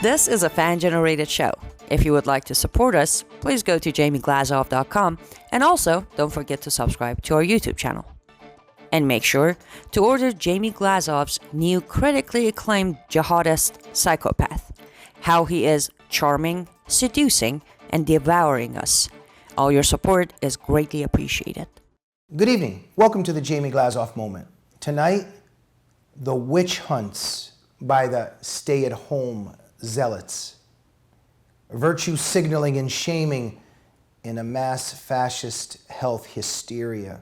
This is a fan-generated show. If you would like to support us, please go to jamieglazov.com and also don't forget to subscribe to our YouTube channel. And make sure to order Jamie Glazov's new critically acclaimed jihadist psychopath, how he is charming, seducing, and devouring us. All your support is greatly appreciated. Good evening. Welcome to the Jamie Glazov Moment. Tonight, the witch hunts by the stay-at-home zealots. Virtue signaling and shaming in a mass fascist health hysteria.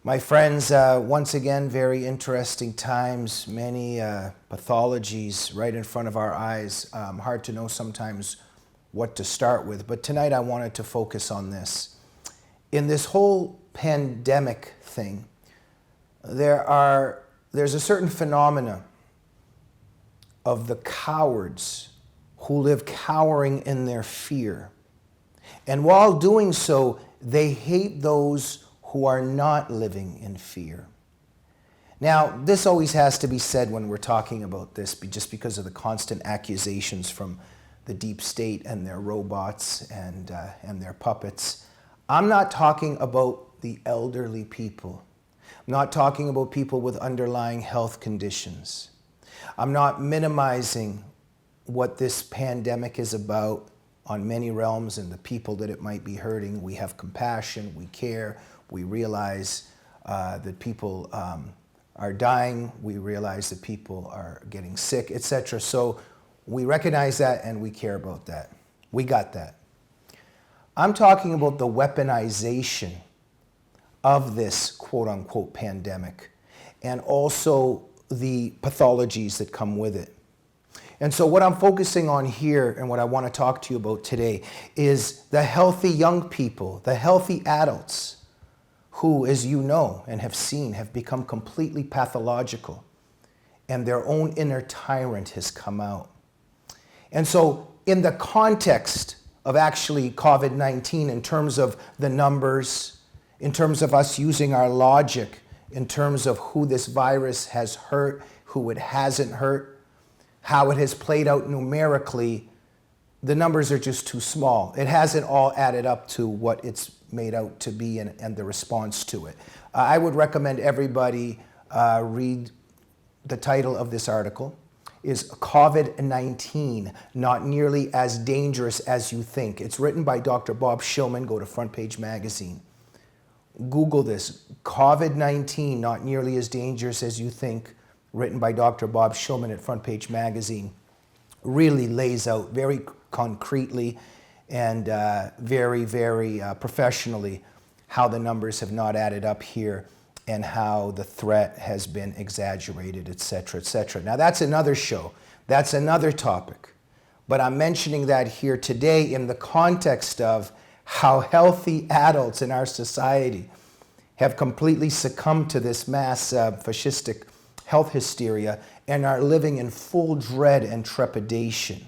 My friends, once again, very interesting times, many pathologies right in front of our eyes. Hard to know sometimes what to start with, but tonight I wanted to focus on this. In this whole pandemic thing, there's a certain phenomena of the cowards who live cowering in their fear. And while doing so, they hate those who are not living in fear. Now, this always has to be said when we're talking about this, just because of the constant accusations from the deep state and their robots and their puppets. I'm not talking about the elderly people. I'm not talking about people with underlying health conditions. I'm not minimizing what this pandemic is about on many realms and the people that it might be hurting. We have compassion, we care, we realize that people are dying, we realize that people are getting sick, etc. So we recognize that and we care about that. We got that. I'm talking about the weaponization of this quote-unquote pandemic and also the pathologies that come with it. And so what I'm focusing on here and what I want to talk to you about today is the healthy young people, the healthy adults who, as you know and have seen, have become completely pathological and their own inner tyrant has come out. And so in the context of actually COVID-19, in terms of the numbers, in terms of us using our logic, in terms of who this virus has hurt, who it hasn't hurt, how it has played out numerically, the numbers are just too small. It hasn't all added up to what it's made out to be and the response to it. I would recommend everybody read the title of this article. Is COVID-19 not nearly as dangerous as you think? It's written by Dr. Bob Shillman. Go to Front Page Magazine. Google this, COVID-19 not nearly as dangerous as you think, written by Dr. Bob Shillman at Front Page Magazine. Really lays out very concretely and very, very professionally how the numbers have not added up here and how the threat has been exaggerated, etc., etc. Now that's another show, that's another topic, but I'm mentioning that here today in the context of how healthy adults in our society have completely succumbed to this mass fascistic health hysteria and are living in full dread and trepidation.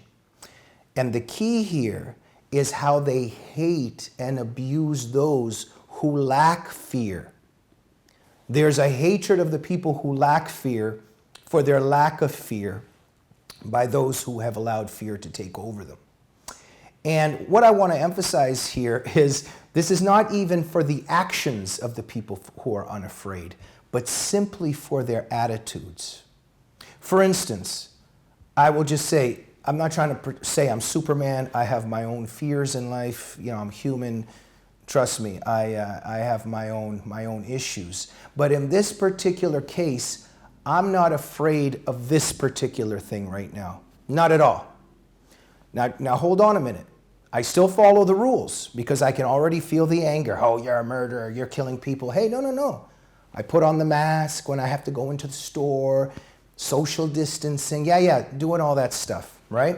And the key here is how they hate and abuse those who lack fear. There's a hatred of the people who lack fear for their lack of fear by those who have allowed fear to take over them. And what I want to emphasize here is this is not even for the actions of the people who are unafraid, but simply for their attitudes. For instance, I will just say, I'm not trying to say I'm Superman, I have my own fears in life, you know, I'm human, trust me, I have my own issues. But in this particular case, I'm not afraid of this particular thing right now, not at all. Now hold on a minute. I still follow the rules because I can already feel the anger. Oh, you're a murderer, you're killing people. Hey, no. I put on the mask when I have to go into the store, social distancing, doing all that stuff, right?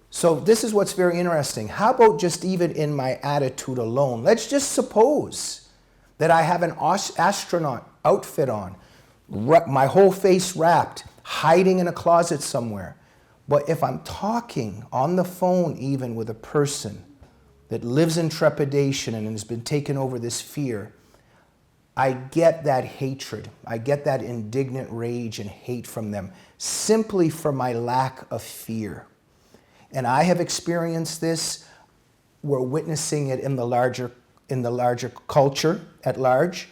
So this is what's very interesting. How about just even in my attitude alone? Let's just suppose that I have an astronaut outfit on, my whole face wrapped, hiding in a closet somewhere. But if I'm talking on the phone even with a person that lives in trepidation and has been taken over this fear, I get that hatred. I get that indignant rage and hate from them simply for my lack of fear. And I have experienced this. We're witnessing it in the larger culture at large.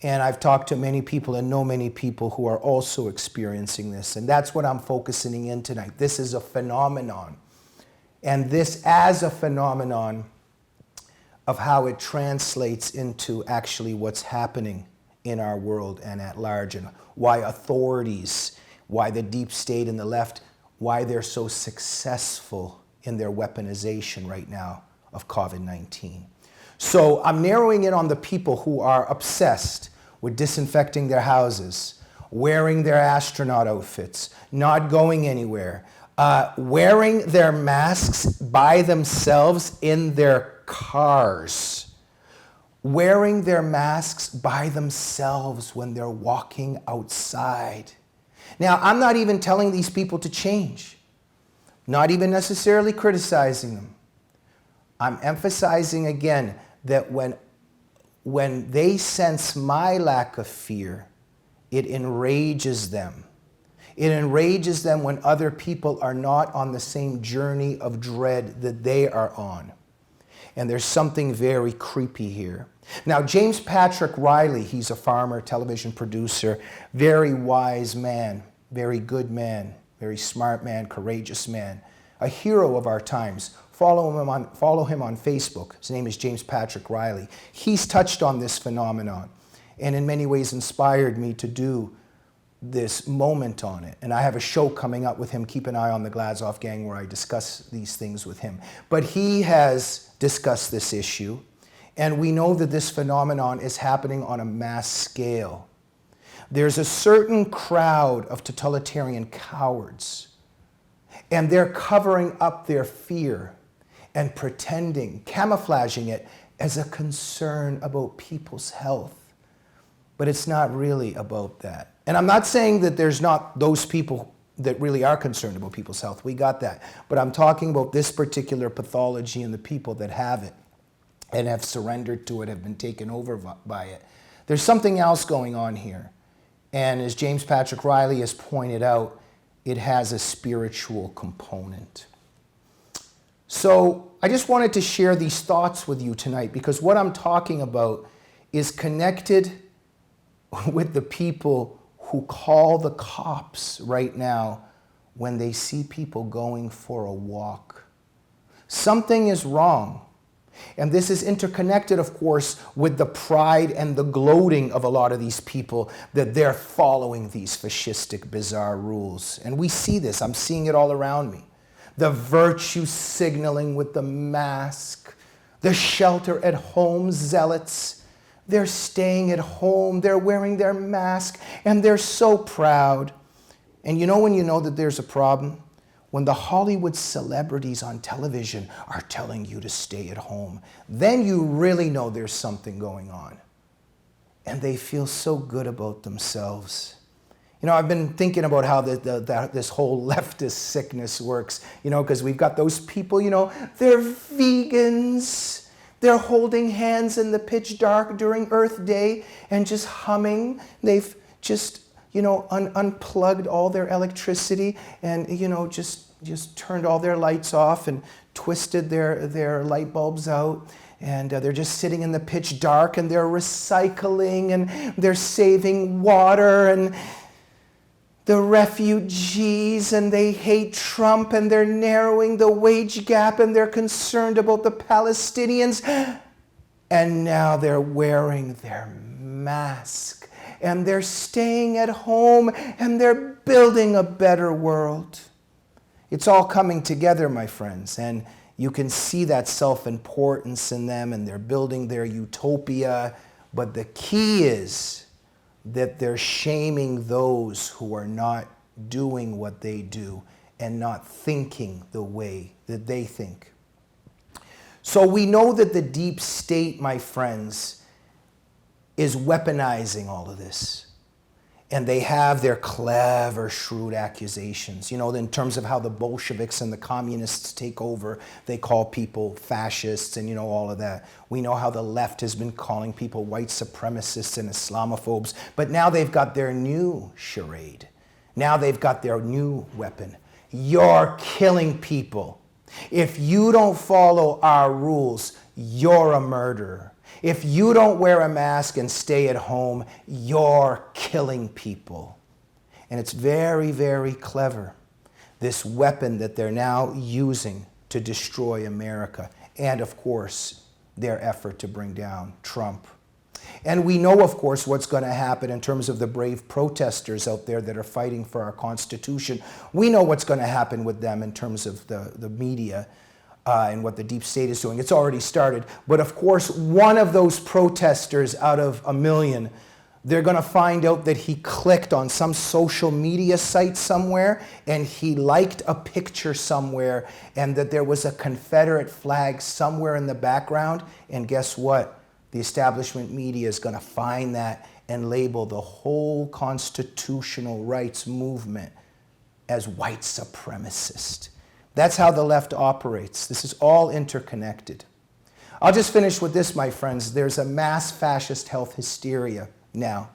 And I've talked to many people and know many people who are also experiencing this. And that's what I'm focusing in tonight. This is a phenomenon. And this as a phenomenon of how it translates into actually what's happening in our world and at large, and why authorities, why the deep state and the left, why they're so successful in their weaponization right now of COVID-19. So I'm narrowing in on the people who are obsessed with disinfecting their houses, wearing their astronaut outfits, not going anywhere, wearing their masks by themselves in their cars, wearing their masks by themselves when they're walking outside. Now, I'm not even telling these people to change, not even necessarily criticizing them. I'm emphasizing again that when they sense my lack of fear, it enrages them. It enrages them when other people are not on the same journey of dread that they are on. And there's something very creepy here. Now, James Patrick Riley, he's a farmer, television producer, very wise man, very good man, very smart man, courageous man, a hero of our times. Follow him on Facebook. His name is James Patrick Riley. He's touched on this phenomenon and in many ways inspired me to do this moment on it. And I have a show coming up with him. Keep an eye on the Glazov Gang where I discuss these things with him. But he has discussed this issue, and we know that this phenomenon is happening on a mass scale. There's a certain crowd of totalitarian cowards, and they're covering up their fear and pretending, camouflaging it as a concern about people's health. But it's not really about that. And I'm not saying that there's not those people that really are concerned about people's health. We got that. But I'm talking about this particular pathology and the people that have it and have surrendered to it, have been taken over by it. There's something else going on here. And as James Patrick Riley has pointed out, it has a spiritual component. So I just wanted to share these thoughts with you tonight, because what I'm talking about is connected with the people who call the cops right now when they see people going for a walk. Something is wrong. And this is interconnected, of course, with the pride and the gloating of a lot of these people that they're following these fascistic, bizarre rules. And we see this. I'm seeing it all around me. The virtue signaling with the mask, the shelter at home zealots. They're staying at home, they're wearing their mask, and they're so proud. And you know when you know that there's a problem? When the Hollywood celebrities on television are telling you to stay at home, then you really know there's something going on. And they feel so good about themselves. You know, I've been thinking about how this whole leftist sickness works, you know, because we've got those people, you know, they're vegans. They're holding hands in the pitch dark during Earth Day and just humming. They've just, you know, unplugged all their electricity and, you know, just turned all their lights off and twisted their light bulbs out. And they're just sitting in the pitch dark and they're recycling and they're saving water and the refugees, and they hate Trump, and they're narrowing the wage gap, and they're concerned about the Palestinians. And now they're wearing their mask, and they're staying at home, and they're building a better world. It's all coming together, my friends, and you can see that self-importance in them, and they're building their utopia. But the key is that they're shaming those who are not doing what they do and not thinking the way that they think. So we know that the deep state, my friends, is weaponizing all of this. And they have their clever, shrewd accusations. You know, in terms of how the Bolsheviks and the communists take over, they call people fascists and, you know, all of that. We know how the left has been calling people white supremacists and Islamophobes. But now they've got their new charade. Now they've got their new weapon. You're killing people. If you don't follow our rules, you're a murderer. If you don't wear a mask and stay at home, you're killing people. And it's very, very clever, this weapon that they're now using to destroy America. And, of course, their effort to bring down Trump. And we know, of course, what's going to happen in terms of the brave protesters out there that are fighting for our Constitution. We know what's going to happen with them in terms of the media. And what the deep state is doing. It's already started. But of course, one of those protesters out of a million, they're going to find out that he clicked on some social media site somewhere and he liked a picture somewhere and that there was a Confederate flag somewhere in the background. And guess what? The establishment media is going to find that and label the whole constitutional rights movement as white supremacist. That's how the left operates. This is all interconnected. I'll just finish with this, my friends. There's a mass fascist health hysteria now,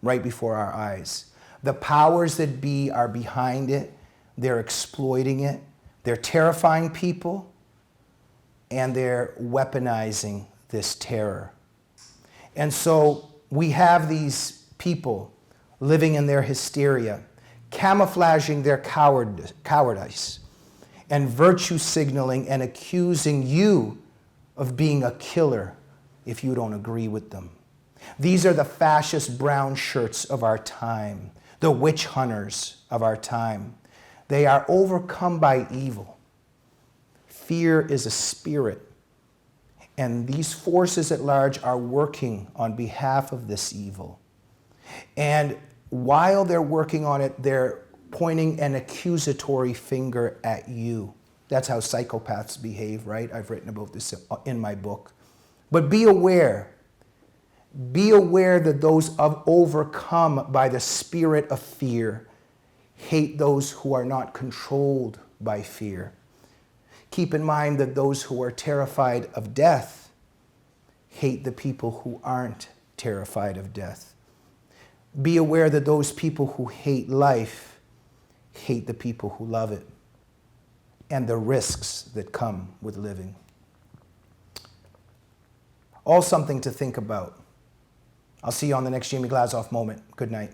right before our eyes. The powers that be are behind it. They're exploiting it. They're terrifying people, and they're weaponizing this terror. And so we have these people living in their hysteria, camouflaging their cowardice, and virtue signaling and accusing you of being a killer if you don't agree with them. These are the fascist brown shirts of our time, the witch hunters of our time. They are overcome by evil. Fear is a spirit, and these forces at large are working on behalf of this evil. And while they're working on it, they're pointing an accusatory finger at you. That's how psychopaths behave, right? I've written about this in my book. But be aware. Be aware that those overcome by the spirit of fear hate those who are not controlled by fear. Keep in mind that those who are terrified of death hate the people who aren't terrified of death. Be aware that those people who hate life hate the people who love it and the risks that come with living. All something to think about. I'll see you on the next Jamie Glazov moment. Good night.